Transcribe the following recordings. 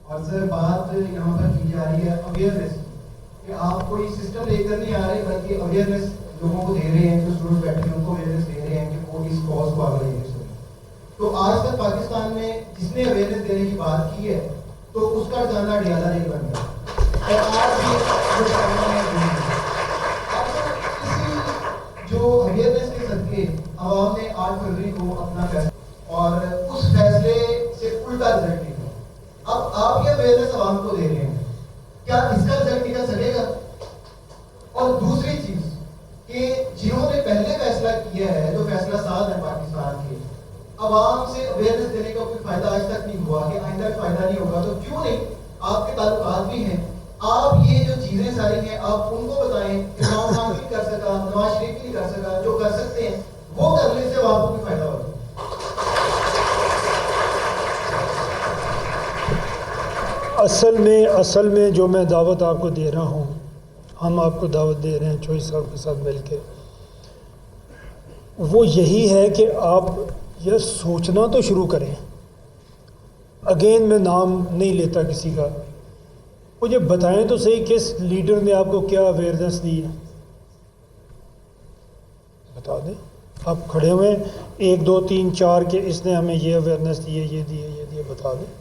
اور سر بات یہاں پر کی جا رہی ہے اویئرنیس کہ آپ کوئی سسٹم لے کر نہیں آ رہے بلکہ اویئرنیس لوگوں کو دے رہے ہیں، جو اسٹوڈنٹ بیٹھے ہیں ان کو اویئرنیس دے رہے ہیں کہ وہ اس کاز کو آگے لے سکیں. تو آج تک پاکستان میں جس نے اویئرنیس دینے کی بات کی ہے تو اس کا جانا ڈیالہ نہیں بن گیا. اور آج بھی جو اویئرنیس کے صدقے عوام نے 8 فروری کو اپنا فیصلہ اور اس فیصلے سے الٹا رزلٹ نکلا. اب آپ یہ اویئرنیس عوام کو دے رہے ہیں، کیا اس کا رزلٹ نکل سکے گا؟ اور دوسری چیز کہ جنہوں نے پہلے فیصلہ کیا ہے، جو فیصلہ ساز ہے پاکستان کے، عوام سے اویئرنیس دینے کا کوئی فائدہ آج تک نہیں ہوا کہ آئندہ فائدہ نہیں ہوگا. تو کیوں نہیں، آپ کے تعلقات بھی ہیں، آپ یہ جو چیزیں ساری ہیں آپ ان کو بتائیں. عمران خان بھی کر سکا، نواز شریف بھی کر سکا، جو کر سکتے ہیں وہ کرنے سے عوام کو بھی فائدہ ہوگا. اصل میں جو میں دعوت آپ کو دے رہا ہوں، ہم آپ کو دعوت دے رہے ہیں چوئی صاحب کے ساتھ مل کے، وہ یہی ہے کہ آپ یہ سوچنا تو شروع کریں. اگین میں نام نہیں لیتا کسی کا، مجھے بتائیں تو صحیح کس لیڈر نے آپ کو کیا اویئرنیس دی ہے، بتا دیں. آپ کھڑے ہوئے 1 2 3 4 کہ اس نے ہمیں یہ اویئرنیس دی ہے، یہ دی ہے، یہ دی ہے، بتا دیں.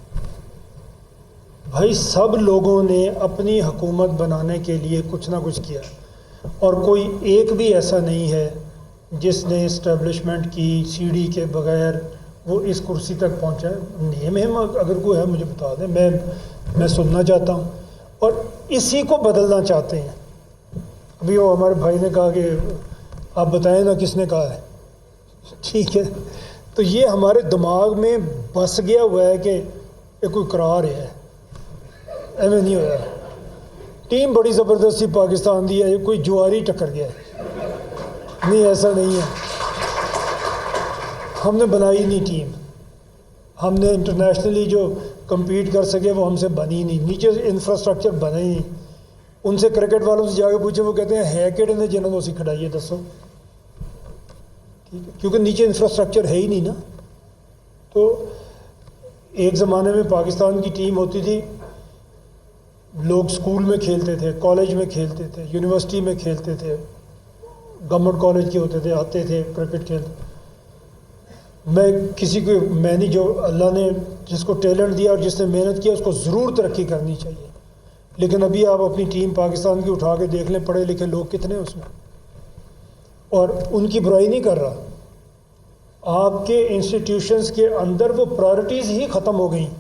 بھائی سب لوگوں نے اپنی حکومت بنانے کے لیے کچھ نہ کچھ کیا، اور کوئی ایک بھی ایسا نہیں ہے جس نے اسٹیبلشمنٹ کی سیڑھی کے بغیر وہ اس کرسی تک پہنچا ہے. نیم اگر کوئی ہے مجھے بتا دیں، میں سننا چاہتا ہوں. اور اسی کو بدلنا چاہتے ہیں. ابھی وہ ہمارے بھائی نے کہا کہ آپ بتائیں نا کس نے کہا ہے. ٹھیک ہے، تو یہ ہمارے دماغ میں بس گیا ہوا ہے کہ یہ کوئی قرار ہے، ایویں نہیں ہوا. ٹیم بڑی زبردستی پاکستان دی ہے، کوئی جواری ٹکر گیا ہے، نہیں ایسا نہیں ہے. ہم نے بنائی نہیں ٹیم، ہم نے انٹرنیشنلی جو کمپیٹ کر سکے وہ ہم سے بنی نہیں، نیچے انفراسٹرکچر بنا ہی نہیں. ان سے کرکٹ والوں سے جا کے پوچھیں، وہ کہتے ہیں ہے کہڑے نے جنہوں نے اسی کھڑائی ہے، دسو. ٹھیک ہے، کیونکہ نیچے انفراسٹرکچر ہے ہی نہیں نا. تو ایک زمانے میں پاکستان کی ٹیم ہوتی تھی، لوگ سکول میں کھیلتے تھے، کالج میں کھیلتے تھے، یونیورسٹی میں کھیلتے تھے، گورنمنٹ کالج کے ہوتے تھے، آتے تھے کرکٹ کھیلتے. میں نے جو اللہ نے جس کو ٹیلنٹ دیا اور جس نے محنت کیا اس کو ضرور ترقی کرنی چاہیے. لیکن ابھی آپ اپنی ٹیم پاکستان کی اٹھا کے دیکھ لیں، پڑھے لکھے لوگ کتنے ہیں اس میں. اور ان کی برائی نہیں کر رہا، آپ کے انسٹیٹیوشنز کے اندر وہ پرائرٹیز ہی ختم ہو گئیں.